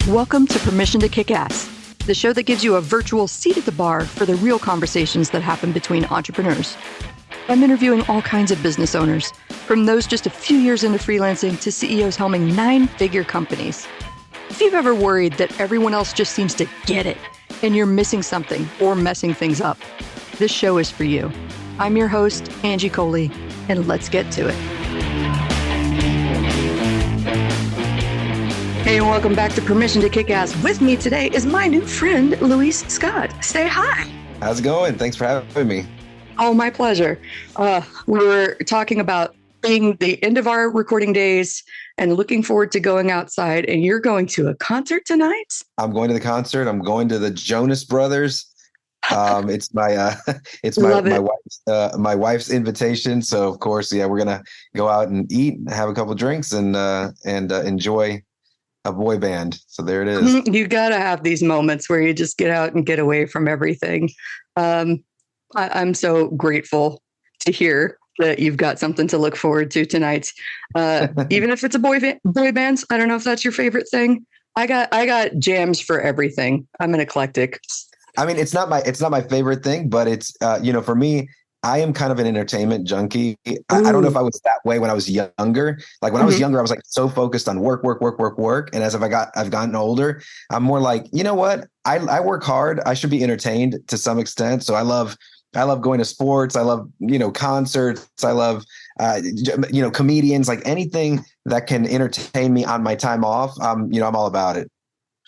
Welcome to Permission to Kick Ass, the show that gives you a virtual seat at the bar for the real conversations that happen between entrepreneurs. I'm interviewing all kinds of business owners, from those just a few years into freelancing to CEOs helming 9-figure companies. If you've ever worried that everyone else just seems to get it and you're missing something or messing things up, this show is for you. I'm your host, Angie Coley, and let's get to it. Hey, and welcome back to Permission to Kick Ass. With me today is my new friend, Luis Scott. Say hi. How's it going? Thanks for having me. Oh, my pleasure. We were talking about being the end of our recording days and looking forward to going outside, and you're going to a concert tonight? I'm going to the concert. I'm going to the Jonas Brothers. It's my wife's invitation. So of course, yeah, we're gonna go out and eat, have a couple drinks, and enjoy a boy band. So there it is. You gotta have these moments where you just get out and get away from everything. I'm so grateful to hear that you've got something to look forward to tonight. Even if it's a boy band, I don't know if that's your favorite thing. I got jams for everything. I'm an eclectic. I mean, it's not my favorite thing, but it's for me, I am kind of an entertainment junkie. I don't know if I was that way when I was younger. Like when I was younger, I was like so focused on work. And as I've gotten older, I'm more like, you know what? I work hard. I should be entertained to some extent. So I love going to sports. I love, concerts. I love, comedians, like anything that can entertain me on my time off. I'm all about it.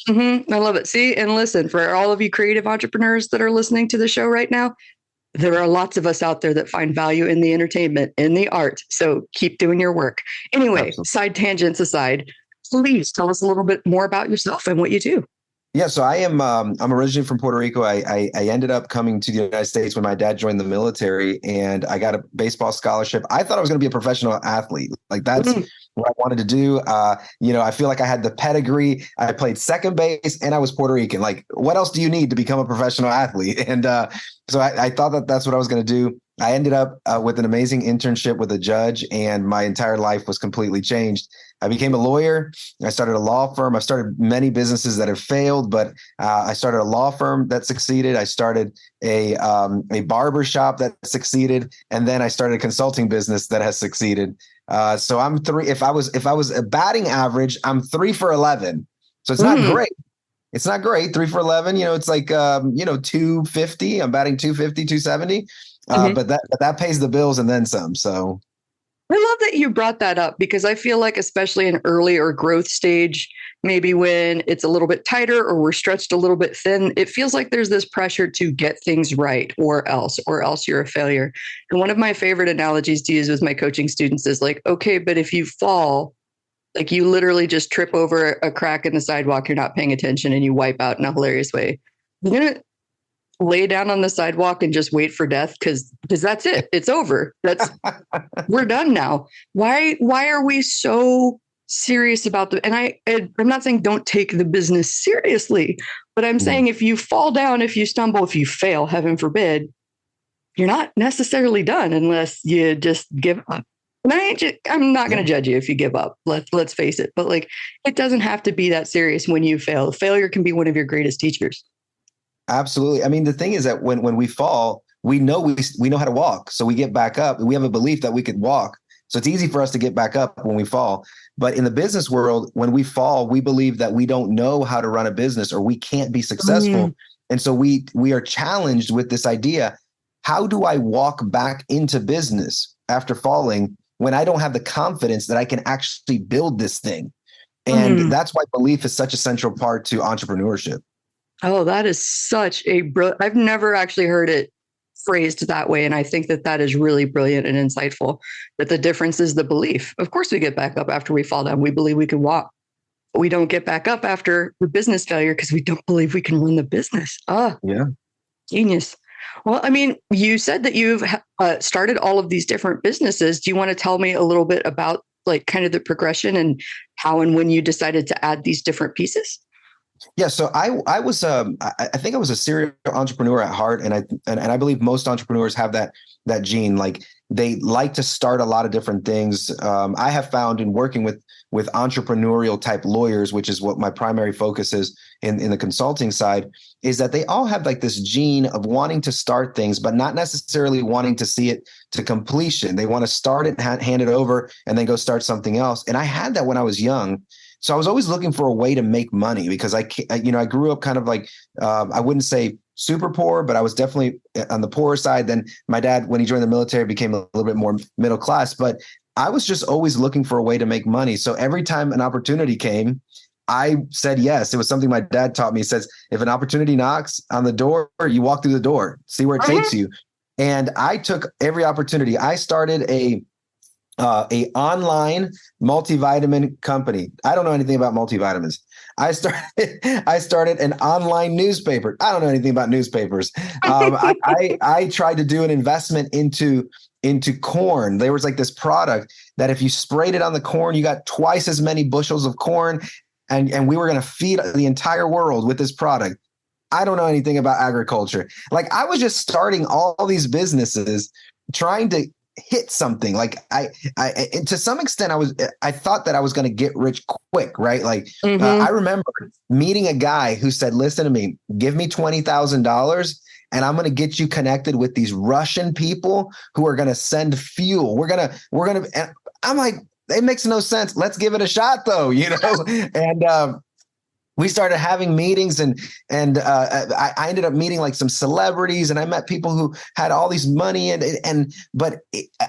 I love it. See, and listen, for all of you creative entrepreneurs that are listening to the show right now, there are lots of us out there that find value in the entertainment, in the art. So keep doing your work. Anyway, Absolutely. Side tangents aside, please tell us a little bit more about yourself and what you do. Yeah, so I'm originally from Puerto Rico. I ended up coming to the United States when my dad joined the military, and I got a baseball scholarship. I thought I was going to be a professional athlete. Like that's what I wanted to do. I feel like I had the pedigree. I played second base, and I was Puerto Rican. Like, what else do you need to become a professional athlete? And so I thought that's what I was going to do. I ended up with an amazing internship with a judge, and my entire life was completely changed. I became a lawyer. I started a law firm. I've started many businesses that have failed, but I started a law firm that succeeded. I started a barber shop that succeeded, and then I started a consulting business that has succeeded. So I'm three. If I was a batting average, I'm 3 for 11. So it's not great. It's not great. 3 for 11. It's like 250. I'm batting 250, 270. But that pays the bills and then some. So I love that you brought that up, because I feel like, especially in early or growth stage, maybe when it's a little bit tighter or we're stretched a little bit thin, it feels like there's this pressure to get things right or else you're a failure. And one of my favorite analogies to use with my coaching students is like, okay, but if you fall, like you literally just trip over a crack in the sidewalk, you're not paying attention and you wipe out in a hilarious way. You're going to lay down on the sidewalk and just wait for death because that's it. It's over. We're done now. Why are we so serious about I'm not saying don't take the business seriously, but I'm saying if you fall down, if you stumble, if you fail, heaven forbid, you're not necessarily done unless you just give up. And I'm not going to judge you if you give up. Let's face it. But like, it doesn't have to be that serious when you fail. Failure can be one of your greatest teachers. Absolutely. I mean, the thing is that when we fall, we know we know how to walk. So we get back up. We have a belief that we could walk. So it's easy for us to get back up when we fall. But in the business world, when we fall, we believe that we don't know how to run a business or we can't be successful. And so we are challenged with this idea. How do I walk back into business after falling when I don't have the confidence that I can actually build this thing? And that's why belief is such a central part to entrepreneurship. Oh, that is such I've never actually heard it phrased that way. And I think that is really brilliant and insightful, that the difference is the belief. Of course, we get back up after we fall down. We believe we can walk. But we don't get back up after the business failure because we don't believe we can run the business. Yeah. Genius. Well, I mean, you said that you've started all of these different businesses. Do you want to tell me a little bit about like kind of the progression and how and when you decided to add these different pieces? Yeah, so I was I think I was a serial entrepreneur at heart, and I believe most entrepreneurs have that gene. Like they like to start a lot of different things. I have found in working with entrepreneurial type lawyers, which is what my primary focus is in the consulting side, is that they all have like this gene of wanting to start things, but not necessarily wanting to see it to completion. They want to start it, hand it over, and then go start something else. And I had that when I was young. So I was always looking for a way to make money because I grew up kind of like, I wouldn't say super poor, but I was definitely on the poorer side. Then my dad, when he joined the military, became a little bit more middle class, but I was just always looking for a way to make money. So every time an opportunity came, I said yes. It was something my dad taught me. He says, if an opportunity knocks on the door, you walk through the door, see where it takes you. And I took every opportunity. I started a online multivitamin company. I don't know anything about multivitamins. I started an online newspaper. I don't know anything about newspapers. I tried to do an investment into corn. There was like this product that if you sprayed it on the corn, you got twice as many bushels of corn, and we were going to feed the entire world with this product. I don't know anything about agriculture. Like I was just starting all these businesses trying to hit something. Like I to some extent I thought that I was going to get rich quick, right? Like I remember meeting a guy who said, listen to me, give me $20,000 and I'm going to get you connected with these Russian people who are going to send fuel. We're going to, and I'm like, it makes no sense. Let's give it a shot though, and we started having meetings and I ended up meeting like some celebrities and I met people who had all these money but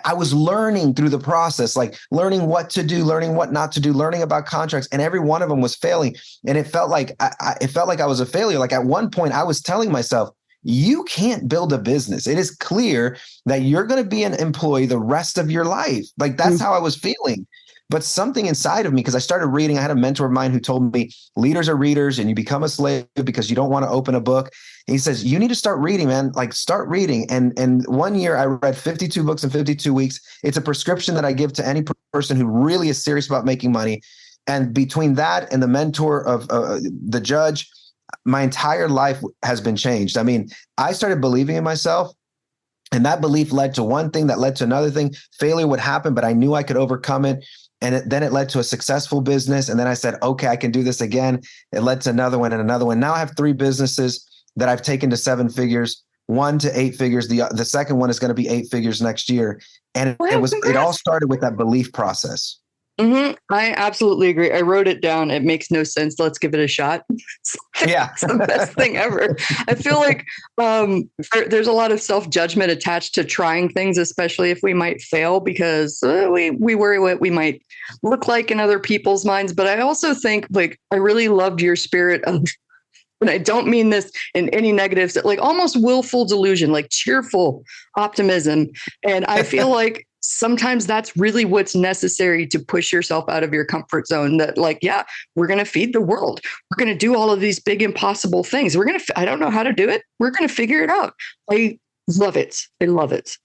I was learning through the process, like learning what to do, learning what not to do, learning about contracts, and every one of them was failing. And it felt like I was a failure. Like at one point I was telling myself, you can't build a business. It is clear that you're going to be an employee the rest of your life. Like that's how I was feeling. But something inside of me, because I started reading, I had a mentor of mine who told me leaders are readers and you become a slave because you don't want to open a book. And he says, you need to start reading, man, like start reading. And one year I read 52 books in 52 weeks. It's a prescription that I give to any person who really is serious about making money. And between that and the mentor of the judge, my entire life has been changed. I mean, I started believing in myself. And that belief led to one thing that led to another thing. Failure would happen, but I knew I could overcome it. And then it led to a successful business. And then I said, okay, I can do this again. It led to another one and another one. Now I have 3 businesses that I've taken to 7 figures, 1 to 8 figures. The second one is going to be 8 figures next year. And it all started with that belief process. I absolutely agree. I wrote it down. It makes no sense. Let's give it a shot. Yeah. It's the best thing ever. I feel like there's a lot of self-judgment attached to trying things, especially if we might fail, because we worry what we might look like in other people's minds. But I also think like I really loved your spirit of, and I don't mean this in any negatives, like almost willful delusion, like cheerful optimism. And I feel like sometimes that's really what's necessary to push yourself out of your comfort zone. That like, yeah, we're going to feed the world. We're going to do all of these big, impossible things. I don't know how to do it. We're going to figure it out. I love it. I love it.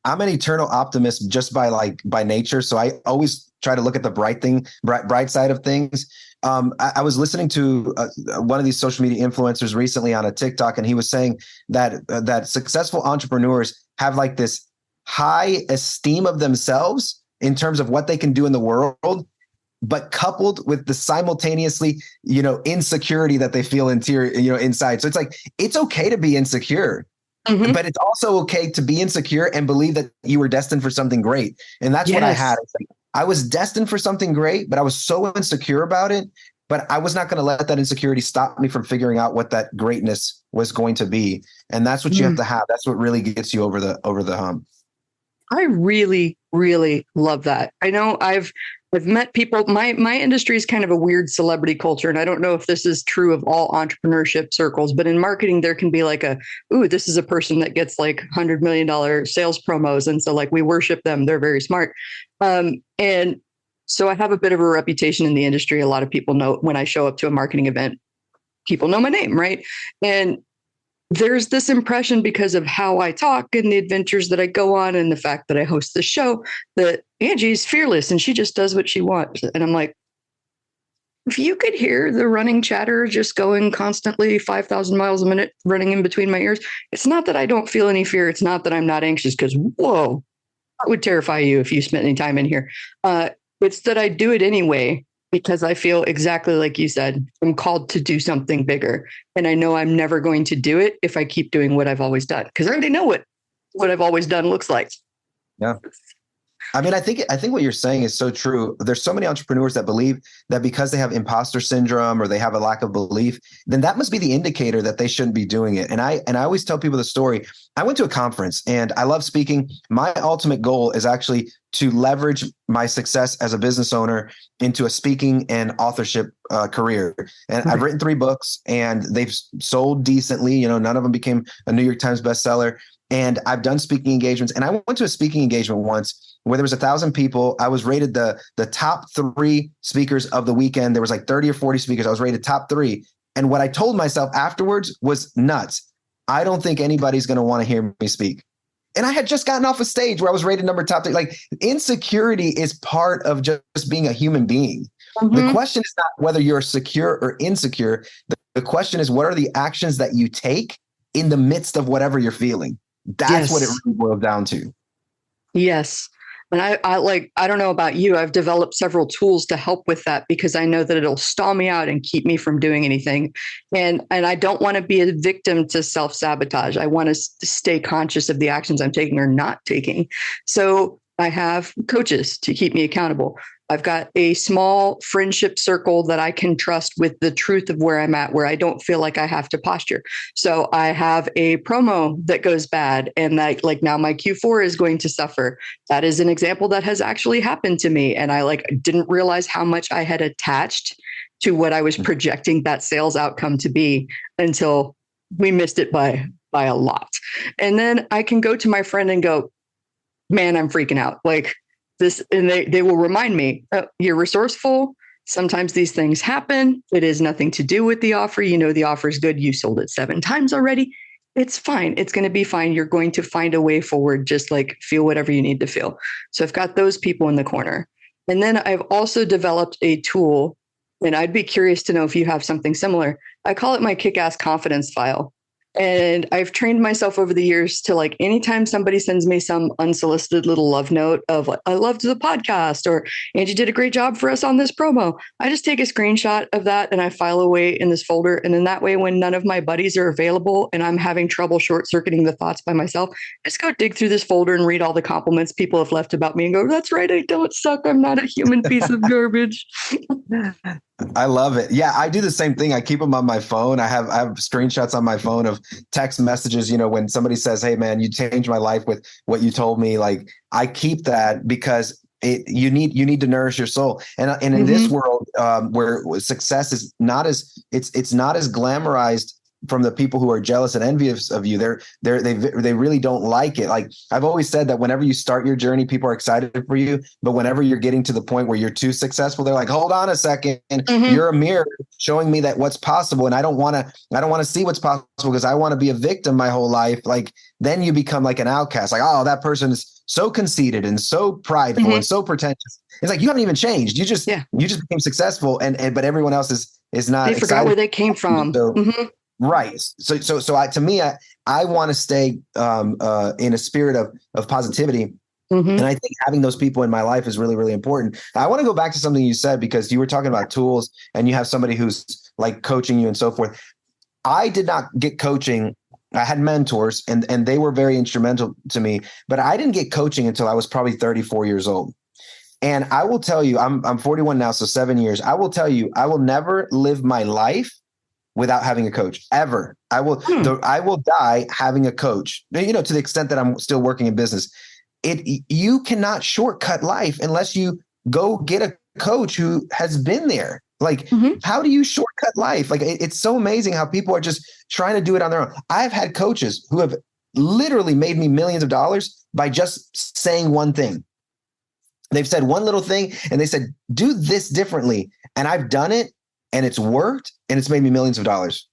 I'm an eternal optimist just by nature. So I always try to look at the bright side of things. I was listening to one of these social media influencers recently on a TikTok, and he was saying that successful entrepreneurs have like this high esteem of themselves in terms of what they can do in the world, but coupled with the simultaneously, insecurity that they feel inside. So it's like, it's okay to be insecure, but it's also okay to be insecure and believe that you were destined for something great. And that's what I had. I was destined for something great, but I was so insecure about it. But I was not going to let that insecurity stop me from figuring out what that greatness was going to be. And that's what you have to have. That's what really gets you over the hump. I really, really love that. I know I've met people. My industry is kind of a weird celebrity culture, and I don't know if this is true of all entrepreneurship circles. But in marketing, there can be like this is a person that gets like $100 million sales promos, and so like we worship them. They're very smart, and so I have a bit of a reputation in the industry. A lot of people know when I show up to a marketing event, people know my name, right? And there's this impression because of how I talk and the adventures that I go on and the fact that I host the show that Angie's fearless and she just does what she wants. And I'm like, if you could hear the running chatter just going constantly 5,000 miles a minute running in between my ears, it's not that I don't feel any fear. It's not that I'm not anxious because, whoa, That would terrify you if you spent any time in here. It's that I do it anyway because I feel exactly like you said. I'm called to do something bigger, and I know I'm never going to do it if I keep doing what I've always done because I already know what I've always done looks like. Yeah. I mean, I think what you're saying is so true. There's so many entrepreneurs that believe that because they have imposter syndrome or they have a lack of belief, then that must be the indicator that they shouldn't be doing it. And I always tell people the story. I went to a conference and I love speaking. My ultimate goal is actually to leverage my success as a business owner into a speaking and authorship career. And I've written 3 books and they've sold decently. You know, none of them became a New York Times bestseller. And I've done speaking engagements. And I went to a speaking engagement once where there was 1,000 people. I was rated the top 3 speakers of the weekend. There was like 30 or 40 speakers. I was rated top 3. And what I told myself afterwards was nuts. I don't think anybody's going to want to hear me speak. And I had just gotten off a stage where I was rated number top 3. Like, insecurity is part of just being a human being. The question is not whether you're secure or insecure. The question is, what are the actions that you take in the midst of whatever you're feeling? That's what it really boils down to. Yes. And I don't know about you. I've developed several tools to help with that because I know that it'll stall me out and keep me from doing anything. And I don't want to be a victim to self-sabotage. I want to stay conscious of the actions I'm taking or not taking. So I have coaches to keep me accountable. I've got a small friendship circle that I can trust with the truth of where I'm at, where I don't feel like I have to posture. So I have a promo that goes bad and that, like, now my Q4 is going to suffer. That is an example that has actually happened to me. And I didn't realize how much I had attached to what I was projecting that sales outcome to be until we missed it by a lot. And then I can go to my friend and go, man, I'm freaking out. Like, this, and they will remind me, oh, you're resourceful. Sometimes these things happen. It has nothing to do with the offer. You know, the offer is good. You sold it 7 times already. It's fine. It's going to be fine. You're going to find a way forward. Just like feel whatever you need to feel. So I've got those people in the corner. And then I've also developed a tool, and I'd be curious to know if you have something similar. I call it my kick-ass confidence file. And I've trained myself over the years to, like, anytime somebody sends me some unsolicited little love note of like, I loved the podcast, or Angie did a great job for us on this promo, I just take a screenshot of that and I file away in this folder. And then that way, when none of my buddies are available and I'm having trouble short circuiting the thoughts by myself, just go dig through this folder and read all the compliments people have left about me and go, that's right, I don't suck. I'm not a human piece of garbage. I love it. Yeah, I do the same thing. I keep them on my phone. I have screenshots on my phone of text messages. You know, when somebody says, "Hey, man, you changed my life with what you told me," like, I keep that because you need to nourish your soul. And in this world where success is not as it's not as glamorized from the people who are jealous and envious of you, they really don't like it. Like, I've always said that whenever you start your journey, people are excited for you, but whenever you're getting to the point where you're too successful, they're like, hold on a second, you're a mirror showing me that what's possible, and I don't want to see what's possible because I want to be a victim my whole life. Like, then you become like an outcast. Like, oh, that person is so conceited and so prideful and so pretentious. It's like, you haven't even changed. You just became successful, and but everyone else is not. They forgot where they came from. So, right. So to me, I want to stay in a spirit of positivity. And I think having those people in my life is really, really important. I want to go back to something you said, because you were talking about tools and you have somebody who's like coaching you and so forth. I did not get coaching. I had mentors and they were very instrumental to me, but I didn't get coaching until I was probably 34 years old. And I will tell you, I'm 41 now, so 7 years. I will tell you, I will never live my life without having a coach, ever. I will die having a coach, you know, to the extent that I'm still working in business. You cannot shortcut life unless you go get a coach who has been there. Like, how do you shortcut life? Like, it's so amazing how people are just trying to do it on their own. I've had coaches who have literally made me millions of dollars by just saying one thing. They've said one little thing and they said, do this differently. And I've done it and it's worked and it's made me millions of dollars.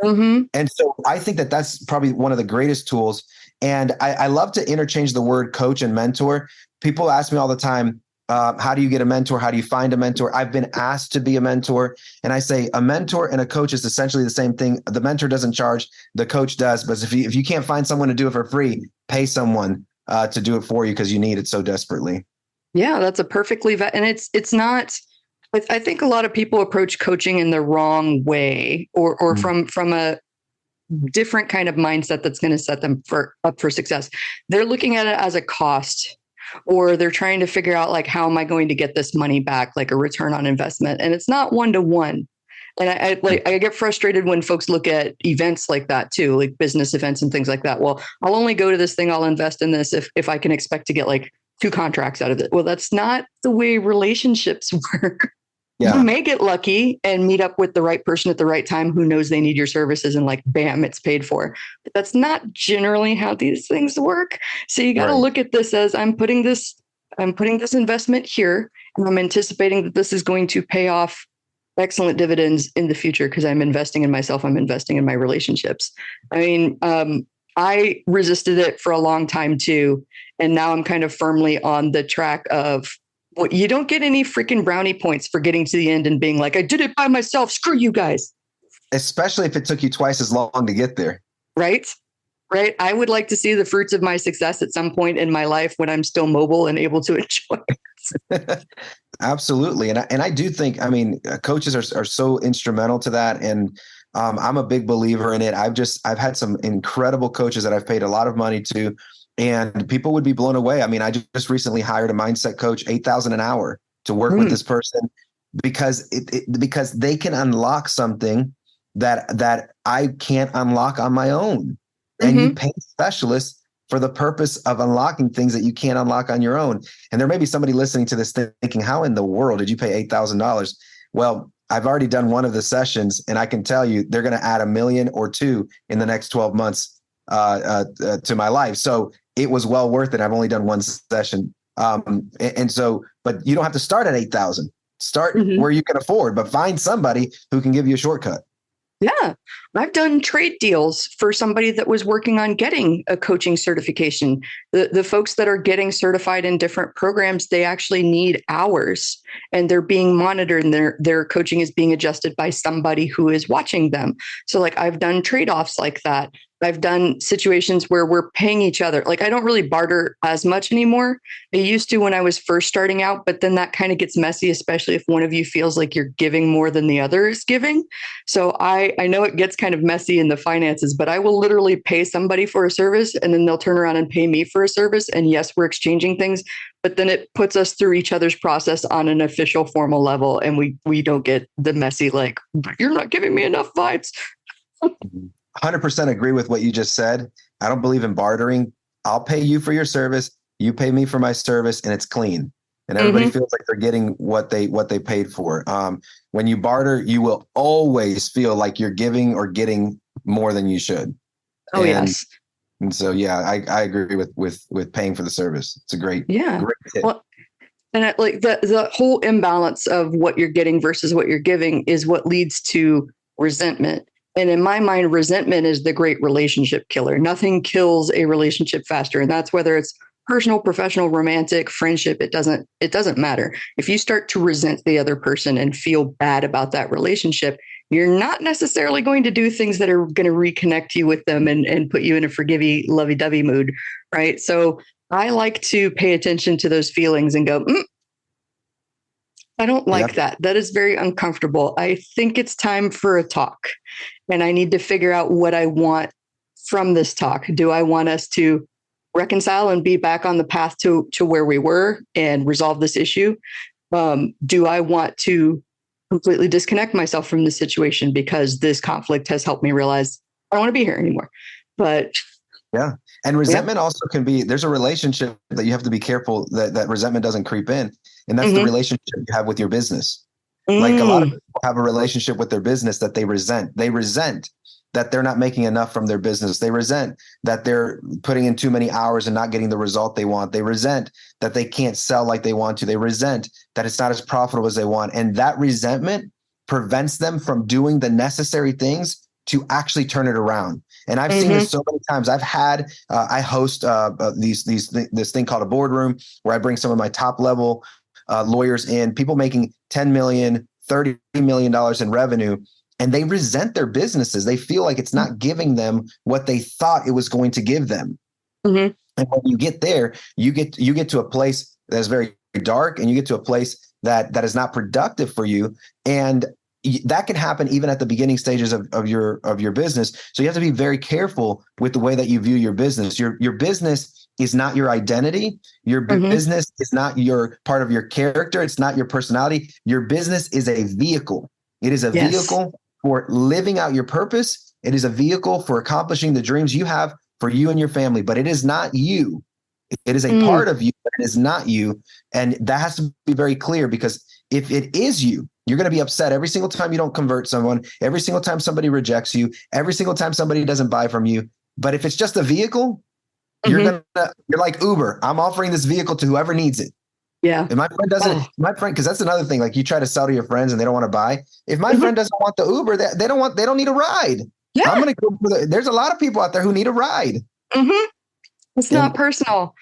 And so I think that that's probably one of the greatest tools. And I love to interchange the word coach and mentor. People ask me all the time, how do you get a mentor? How do you find a mentor? I've been asked to be a mentor. And I say a mentor and a coach is essentially the same thing. The mentor doesn't charge, the coach does. But if you can't find someone to do it for free, pay someone to do it for you because you need it so desperately. Yeah, that's a perfectly and it's not. I think a lot of people approach coaching in the wrong way, or Mm. from a different kind of mindset that's going to set them up for success. They're looking at it as a cost, or they're trying to figure out like, how am I going to get this money back, like a return on investment, and it's not one to one. And I get frustrated when folks look at events like that too, like business events and things like that. Well, I'll only go to this thing, I'll invest in this if I can expect to get like 2 contracts out of it. Well, that's not the way relationships work. You Yeah, may get lucky and meet up with the right person at the right time who knows they need your services, and like, bam, it's paid for. But that's not generally how these things work. So you got to right. look at this as, I'm putting this investment here, and I'm anticipating that this is going to pay off excellent dividends in the future because I'm investing in myself. I'm investing in my relationships. I mean, I resisted it for a long time too. And now I'm kind of firmly on the track of, well, you don't get any freaking brownie points for getting to the end and being like, I did it by myself. Screw you guys. Especially if it took you twice as long to get there. Right. Right. I would like to see the fruits of my success at some point in my life when I'm still mobile and able to enjoy it. Absolutely. And I do think, I mean, coaches are so instrumental to that. And I'm a big believer in it. I've had some incredible coaches that I've paid a lot of money to, and people would be blown away. I mean, I just recently hired a mindset coach, 8,000 an hour to work with this person because because they can unlock something that I can't unlock on my own. And you pay specialists for the purpose of unlocking things that you can't unlock on your own. And there may be somebody listening to this thinking, how in the world did you pay $8,000? Well, I've already done one of the sessions, and I can tell you they're going to add $1 million or $2 million in the next 12 months to my life. So it was well worth it. I've only done one session. And so, but you don't have to start at 8,000. Start where you can afford, but find somebody who can give you a shortcut. Yeah, I've done trade deals for somebody that was working on getting a coaching certification. The folks that are getting certified in different programs, they actually need hours, and they're being monitored, and their coaching is being adjusted by somebody who is watching them. So like, I've done trade-offs like that. I've done situations where we're paying each other. Like, I don't really barter as much anymore. I used to when I was first starting out, but then that kind of gets messy, especially if one of you feels like you're giving more than the other is giving. So I know it gets kind of messy in the finances, but I will literally pay somebody for a service, and then they'll turn around and pay me for a service. And yes, we're exchanging things, but then it puts us through each other's process on an official formal level. And we don't get the messy, like, you're not giving me enough vibes. 100% agree with what you just said. I don't believe in bartering. I'll pay you for your service. You pay me for my service, and it's clean. And everybody feels like they're getting what they paid for. When you barter, you will always feel like you're giving or getting more than you should. Oh, yes. And so, yeah, I agree with paying for the service. It's a great tip. Well, and like the whole imbalance of what you're getting versus what you're giving is what leads to resentment. And in my mind, resentment is the great relationship killer. Nothing kills a relationship faster. And that's whether it's personal, professional, romantic, friendship. It doesn't matter. If you start to resent the other person and feel bad about that relationship, you're not necessarily going to do things that are going to reconnect you with them and put you in a forgivey, lovey-dovey mood, right? So I like to pay attention to those feelings and go, I don't like that. That is very uncomfortable. I think it's time for a talk, and I need to figure out what I want from this talk. Do I want us to reconcile and be back on the path to where we were and resolve this issue? Do I want to completely disconnect myself from the situation because this conflict has helped me realize I don't want to be here anymore? But yeah. And resentment also can be, there's a relationship that you have to be careful that resentment doesn't creep in. And that's the relationship you have with your business. Like a lot of people have a relationship with their business that they resent. They resent that they're not making enough from their business. They resent that they're putting in too many hours and not getting the result they want. They resent that they can't sell like they want to. They resent that it's not as profitable as they want. And that resentment prevents them from doing the necessary things to actually turn it around. And I've seen this so many times. I've had, I host this thing called a boardroom where I bring some of my top level lawyers in, people making $10 million, $30 million in revenue, and they resent their businesses. They feel like it's not giving them what they thought it was going to give them. And when you get there, you get to a place that's very dark, and you get to a place that is not productive for you. And that can happen even at the beginning stages of your business. So you have to be very careful with the way that you view your business. Your business is not your identity. Your Hmm. business is not your part of your character. It's not your personality. Your business is a vehicle. It is a Yes. vehicle for living out your purpose. It is a vehicle for accomplishing the dreams you have for you and your family, but it is not you. It is a Mm, part of you, but it is not you. And that has to be very clear, because if it is you, you're going to be upset every single time you don't convert someone, every single time somebody rejects you, every single time somebody doesn't buy from you. But if it's just a vehicle, hmm. you're like Uber. I'm offering this vehicle to whoever needs it. Yeah. If my friend doesn't, Oh, my friend, because that's another thing. Like, you try to sell to your friends and they don't want to buy. If my mhm. friend doesn't want the Uber, they don't need a ride. I'm Yeah. going to go for there's a lot of people out there who need a ride. Hmm. It's not And personal.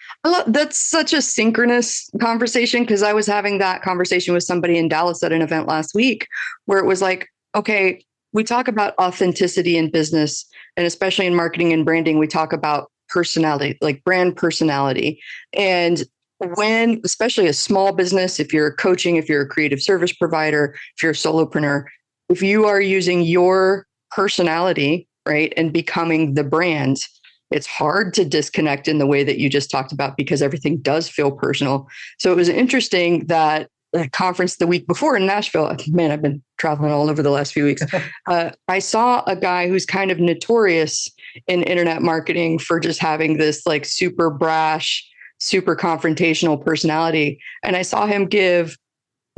That's such a synchronous conversation, because I was having that conversation with somebody in Dallas at an event last week where it was like, okay, we talk about authenticity in business, and especially in marketing and branding, we talk about personality, like brand personality. And when, especially a small business, if you're coaching, if you're a creative service provider, if you're a solopreneur, if you are using your personality, right, and becoming the brand, it's hard to disconnect in the way that you just talked about, because everything does feel personal. So it was interesting that a conference the week before in Nashville, man, I've been traveling all over the last few weeks. I saw a guy who's kind of notorious in internet marketing for just having this like super brash, super confrontational personality. And I saw him give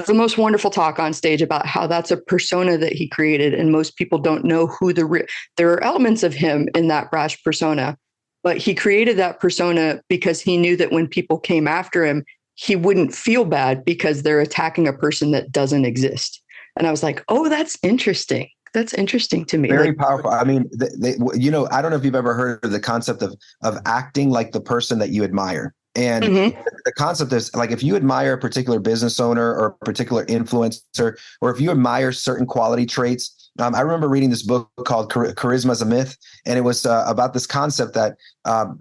the most wonderful talk on stage about how that's a persona that he created, and most people don't know who there are elements of him in that brash persona, but he created that persona because he knew that when people came after him, he wouldn't feel bad because they're attacking a person that doesn't exist. And I was like, oh, that's interesting. That's interesting to me. very Like, powerful. I mean, I don't know if you've ever heard of the concept of acting like the person that you admire. And mm-hmm, the concept is, like, if you admire a particular business owner or a particular influencer, or if you admire certain quality traits. I remember reading this book called Charisma is a Myth, and it was about this concept that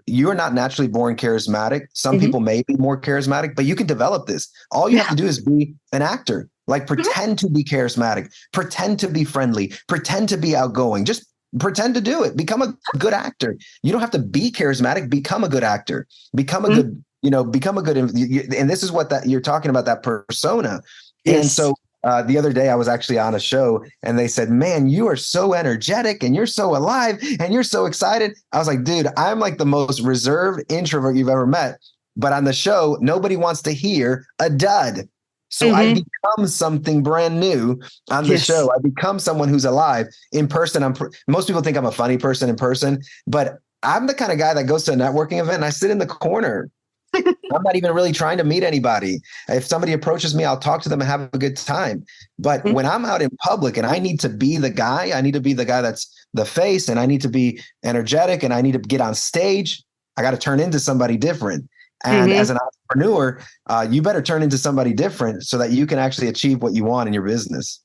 you are not naturally born charismatic. Some mm-hmm, people may be more charismatic, but you can develop this. All you have yeah, to do is be an actor. Like, mm-hmm, pretend to be charismatic, pretend to be friendly, pretend to be outgoing. Just pretend to do it. Become a good actor. You don't have to be charismatic. Become a good actor. Become a mm-hmm, good, become a good. And this is what that you're talking about, that persona. And yes, so the other day I was actually on a show, and they said, "Man, you are so energetic and you're so alive and you're so excited." I was like, "Dude, I'm like the most reserved introvert you've ever met." But on the show, nobody wants to hear a dud. So I mm-hmm, become something brand new on the yes. show. I become someone who's alive in person. Most people think I'm a funny person in person, but I'm the kind of guy that goes to a networking event and I sit in the corner. I'm not even really trying to meet anybody. If somebody approaches me, I'll talk to them and have a good time. But when I'm out in public and I need to be the guy, I need to be the guy that's the face, and I need to be energetic, and I need to get on stage. I got to turn into somebody different. And Mm-hmm. as an entrepreneur, you better turn into somebody different so that you can actually achieve what you want in your business.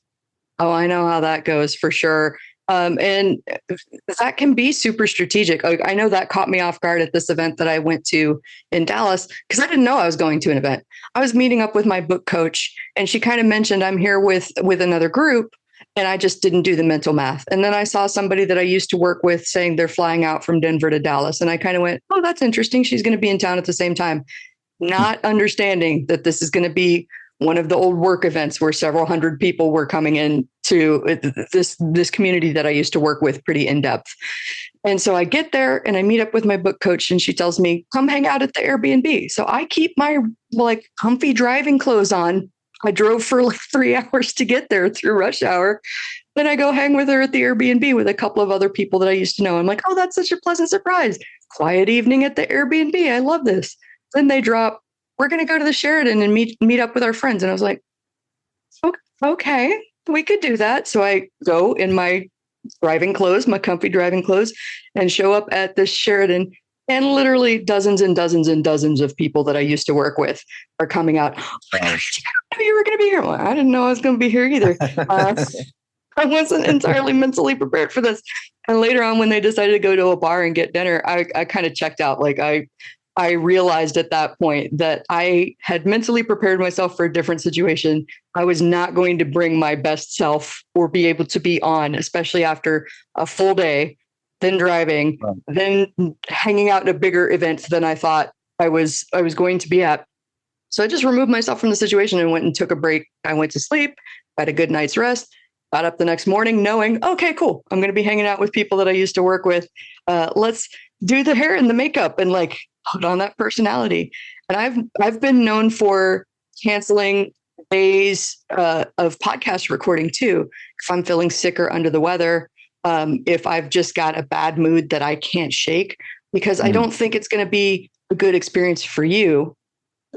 Oh, I know how that goes for sure. And that can be super strategic. Like, I know that caught me off guard at this event that I went to in Dallas, because I didn't know I was going to an event. I was meeting up with my book coach, and she kind of mentioned I'm here with another group, and I just didn't do the mental math. And then I saw somebody that I used to work with saying they're flying out from Denver to Dallas, and I kind of went, "Oh, that's interesting. She's going to be in town at the same time." Not understanding that this is going to be one of the old work events where several hundred people were coming in to this community that I used to work with pretty in depth. And so I get there and I meet up with my book coach, and she tells me, "Come hang out at the Airbnb." So I keep my like comfy driving clothes on. I drove for like 3 hours to get there through rush hour. Then I go hang with her at the Airbnb with a couple of other people that I used to know. I'm like, "Oh, that's such a pleasant surprise. Quiet evening at the Airbnb. I love this." Then they drop, "We're going to go to the Sheridan and meet up with our friends." And I was like, okay, we could do that. So I go in my driving clothes, my comfy driving clothes, and show up at the Sheridan. And literally dozens and dozens and dozens of people that I used to work with are coming out. "Oh my Wow. gosh, did you know you were going to be here?" Well, I didn't know I was going to be here either. I wasn't entirely mentally prepared for this. And later on, when they decided to go to a bar and get dinner, I kind of checked out. Like, I realized at that point that I had mentally prepared myself for a different situation. I was not going to bring my best self or be able to be on, especially after a full day, then driving, Right. then hanging out at a bigger event than I thought I was going to be at. So I just removed myself from the situation and went and took a break. I went to sleep, had a good night's rest, got up the next morning knowing, okay, cool. I'm going to be hanging out with people that I used to work with. Let's do the hair and the makeup and like put on that personality. And I've been known for canceling days of podcast recording too. If I'm feeling sick or under the weather, if I've just got a bad mood that I can't shake, because I don't think it's going to be a good experience for you,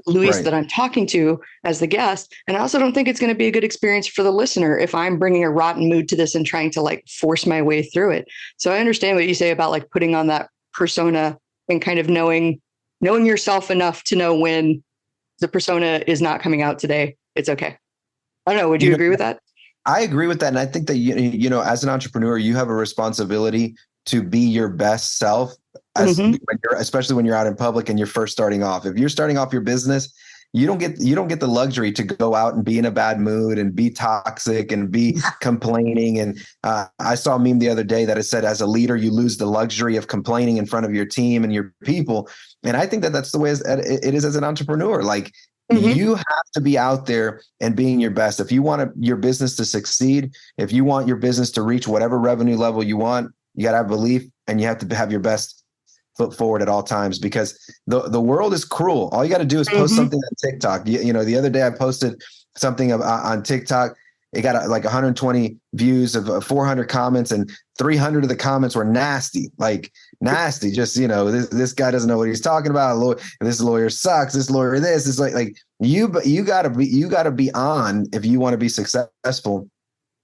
Luis, Right. that I'm talking to as the guest. And I also don't think it's going to be a good experience for the listener if I'm bringing a rotten mood to this and trying to like force my way through it. So I understand what you say about like putting on that persona and kind of knowing yourself enough to know when the persona is not coming out today. It's okay. I don't know. Would you agree with that? I agree with that. And I think that, as an entrepreneur, you have a responsibility to be your best self, especially when you're out in public and you're first starting off. If you're starting off your business, you don't get the luxury to go out and be in a bad mood and be toxic and be complaining. And I saw a meme the other day that it said, as a leader, you lose the luxury of complaining in front of your team and your people. And I think that that's the way it is as an entrepreneur. Like, you have to be out there and being your best. If you want your business to succeed, if you want your business to reach whatever revenue level you want, you got to have belief and you have to have your best foot forward at all times, because the world is cruel. All you got to do is post something on TikTok. The other day I posted something on TikTok. It got like 120 views of 400 comments, and 300 of the comments were nasty, like nasty. Just, this guy doesn't know what he's talking about. This lawyer sucks. This lawyer, this is like you gotta be on if you want to be successful.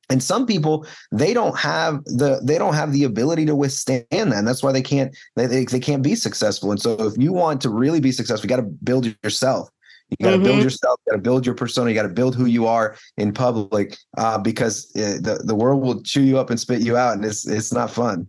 And some people, they don't have the ability to withstand that. And that's why they can't be successful. And so if you want to really be successful, you got to build yourself. You got to build yourself, you got to build your persona, you got to build who you are in public, because the world will chew you up and spit you out, and it's not fun.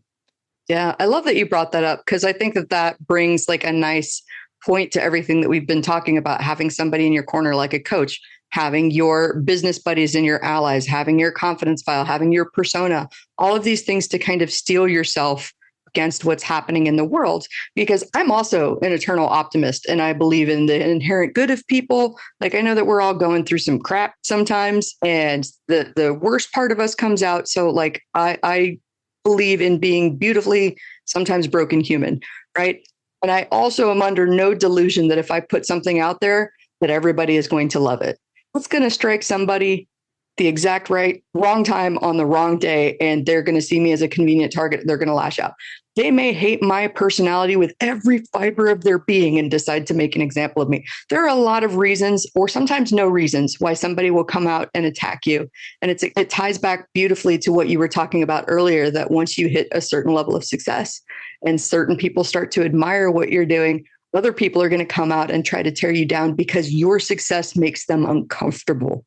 Yeah, I love that you brought that up, because I think that brings like a nice point to everything that we've been talking about, having somebody in your corner like a coach, having your business buddies and your allies, having your confidence file, having your persona, all of these things to kind of steel yourself against what's happening in the world. Because I'm also an eternal optimist and I believe in the inherent good of people. Like, I know that we're all going through some crap sometimes, and the worst part of us comes out. So like, I believe in being beautifully, sometimes broken human, right? And I also am under no delusion that if I put something out there, that everybody is going to love it. It's going to strike somebody the exact wrong time on the wrong day, and they're going to see me as a convenient target. They're going to lash out. They may hate my personality with every fiber of their being and decide to make an example of me. There are a lot of reasons, or sometimes no reasons, why somebody will come out and attack you. And it ties back beautifully to what you were talking about earlier, that once you hit a certain level of success and certain people start to admire what you're doing, other people are going to come out and try to tear you down because your success makes them uncomfortable.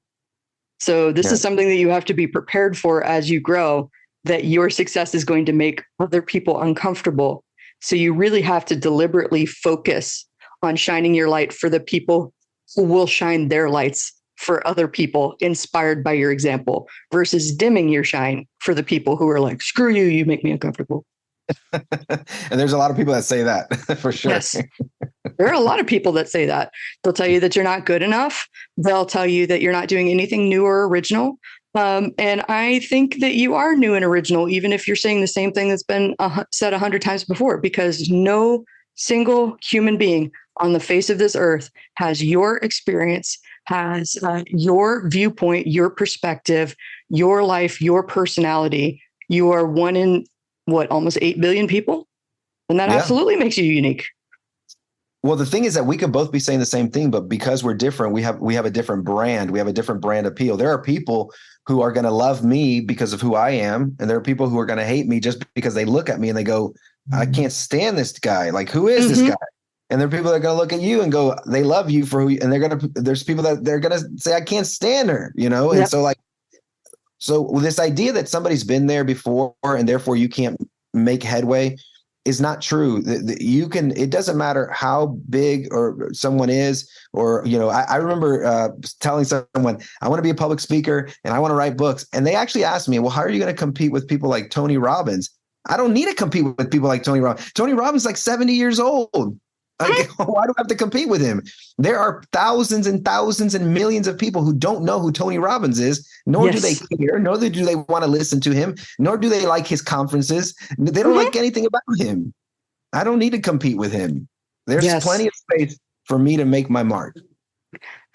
So this is something that you have to be prepared for as you grow, that your success is going to make other people uncomfortable. So you really have to deliberately focus on shining your light for the people who will shine their lights for other people inspired by your example, versus dimming your shine for the people who are like, screw you, you make me uncomfortable. And there's a lot of people that say that for sure. Yes. There are a lot of people that say that. They'll tell you that you're not good enough. They'll tell you that you're not doing anything new or original. And I think that you are new and original, even if you're saying the same thing that's been said 100 times before, because no single human being on the face of this earth has your experience, has your viewpoint, your perspective, your life, your personality. You are one in almost 8 billion people. And that absolutely makes you unique. Well, the thing is that we could both be saying the same thing, but because we're different, we have a different brand. We have a different brand appeal. There are people who are going to love me because of who I am, and there are people who are going to hate me just because they look at me and they go, I can't stand this guy. Like, who is this guy? And there are people that are going to look at you and go, they love you for who, and there's people that they're going to say, I can't stand her, And so this idea that somebody's been there before and therefore you can't make headway, is not true. You can, it doesn't matter how big or someone is, or, I remember telling someone, I want to be a public speaker and I want to write books. And they actually asked me, well, how are you going to compete with people like Tony Robbins? I don't need to compete with people like Tony Robbins. Tony Robbins is like 70 years old. Like, why do I have to compete with him? There are thousands and thousands and millions of people who don't know who Tony Robbins is, nor do they care, nor do they want to listen to him, nor do they like his conferences. They don't like anything about him. I don't need to compete with him. There's plenty of space for me to make my mark.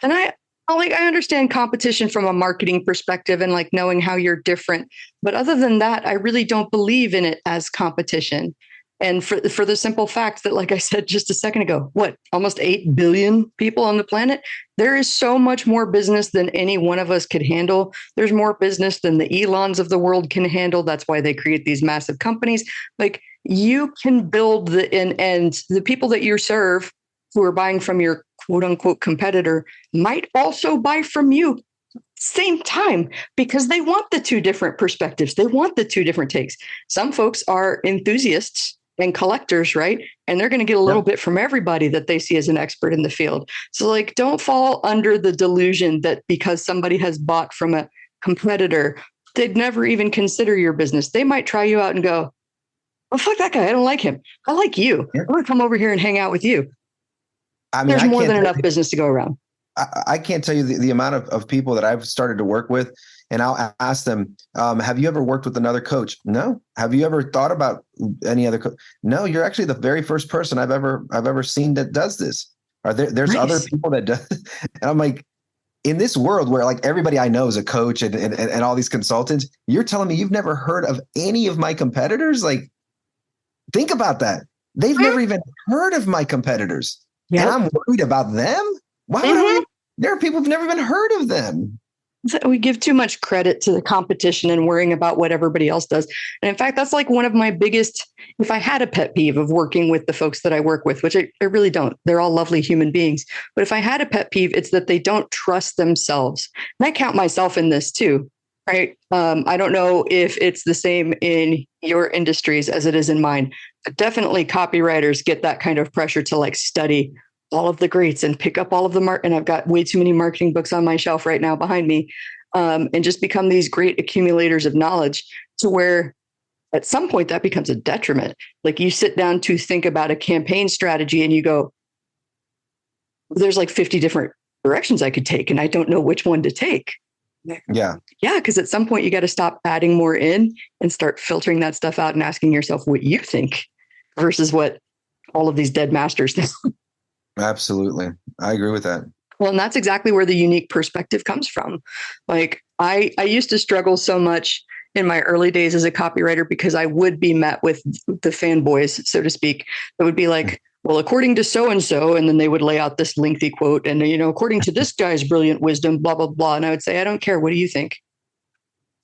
And I understand competition from a marketing perspective and like knowing how you're different. But other than that, I really don't believe in it as competition. And for the simple fact that, like I said just a second ago, almost 8 billion people on the planet, there is so much more business than any one of us could handle. There's more business than the Elons of the world can handle. That's why they create these massive companies. Like, you can build and the people that you serve who are buying from your quote unquote competitor might also buy from you same time, because they want the two different perspectives. They want the two different takes. Some folks are enthusiasts and collectors, right? And they're going to get a little bit from everybody that they see as an expert in the field. So like, don't fall under the delusion that because somebody has bought from a competitor, they'd never even consider your business. They might try you out and go, oh, fuck that guy. I don't like him. I like you. I'm going to come over here and hang out with you. I mean, there's more than enough business to go around. I can't tell you the amount of people that I've started to work with, and I'll ask them, have you ever worked with another coach? No. Have you ever thought about any other coach? No, you're actually the very first person I've ever seen that does this. There's nice. Other people that do. And I'm like, in this world where like everybody I know is a coach and all these consultants, you're telling me you've never heard of any of my competitors? Like, think about that. They've never even heard of my competitors. Yep. And I'm worried about them. Why would there are people who've never even heard of them. We give too much credit to the competition and worrying about what everybody else does. And in fact, that's like one of my biggest, if I had a pet peeve of working with the folks that I work with, which I really don't, they're all lovely human beings. But if I had a pet peeve, it's that they don't trust themselves. And I count myself in this too, right? I don't know if it's the same in your industries as it is in mine, but definitely copywriters get that kind of pressure to like study all of the greats and pick up all of the and I've got way too many marketing books on my shelf right now behind me, and just become these great accumulators of knowledge, to where at some point that becomes a detriment. Like, you sit down to think about a campaign strategy and you go, there's like 50 different directions I could take and I don't know which one to take. Yeah. Because at some point you got to stop adding more in and start filtering that stuff out and asking yourself what you think versus what all of these dead masters think. Absolutely. I agree with that. Well, and that's exactly where the unique perspective comes from. Like, I used to struggle so much in my early days as a copywriter because I would be met with the fanboys, so to speak. It would be like, well, according to so-and-so, and then they would lay out this lengthy quote and, according to this guy's brilliant wisdom, blah, blah, blah. And I would say, I don't care. What do you think?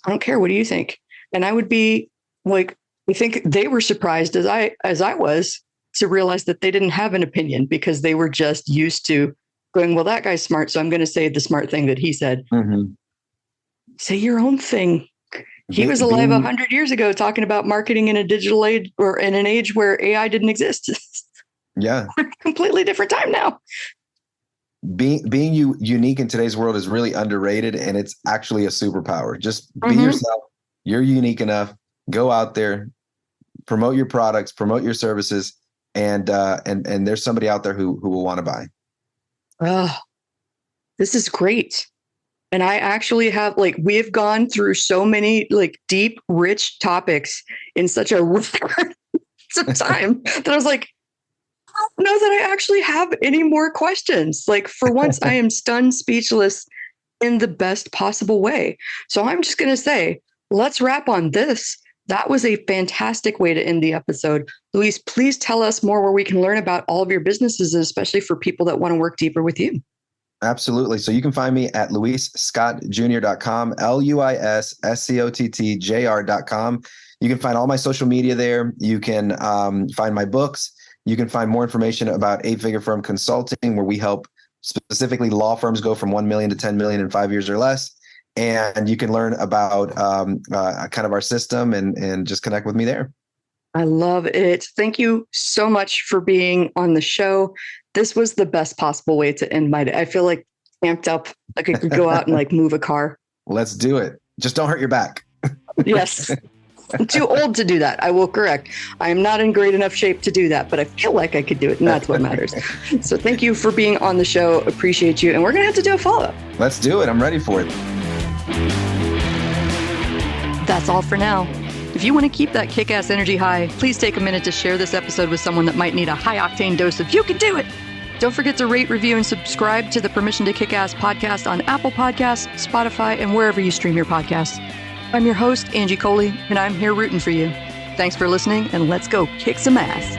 I don't care. What do you think? And I would be like, I think they were surprised as I was to realize that they didn't have an opinion because they were just used to going, well, that guy's smart, so I'm going to say the smart thing that he said. Mm-hmm. Say your own thing. He was alive 100 years ago talking about marketing in a digital age, or in an age where AI didn't exist. Yeah. Completely different time now. Being unique in today's world is really underrated, and it's actually a superpower. Just be yourself. You're unique enough. Go out there, promote your products, promote your services, and there's somebody out there who will want to buy. Oh, this is great. And I actually have, we have gone through so many deep, rich topics in such a time that I was like, I don't know that I actually have any more questions. For once, I am stunned, speechless in the best possible way. So I'm just going to say, let's wrap on this. That was a fantastic way to end the episode. Luis, please tell us more where we can learn about all of your businesses, especially for people that want to work deeper with you. Absolutely. So you can find me at luisscottjr.com, LuissCottjr.com. You can find all my social media there. You can find my books. You can find more information about 8-Figure Firm Consulting, where we help specifically law firms go from 1 million to 10 million in 5 years or less. And you can learn about kind of our system and just connect with me there. I love it. Thank you so much for being on the show. This was the best possible way to end my day. I feel like amped up, like I could go out and like move a car. Let's do it. Just don't hurt your back. Yes. I'm too old to do that. I will correct. I am not in great enough shape to do that, but I feel like I could do it, and that's what matters. So thank you for being on the show. Appreciate you. And we're going to have to do a follow-up. Let's do it. I'm ready for it. That's all for now. If you want to keep that kick-ass energy high, please take a minute to share this episode with someone that might need a high-octane dose of "you can do it." Don't forget to rate, review, and subscribe to the Permission to Kick-Ass podcast on Apple Podcasts, Spotify, and wherever you stream your podcasts. I'm your host, Angie Coley, and I'm here rooting for you. Thanks for listening, and let's go kick some ass.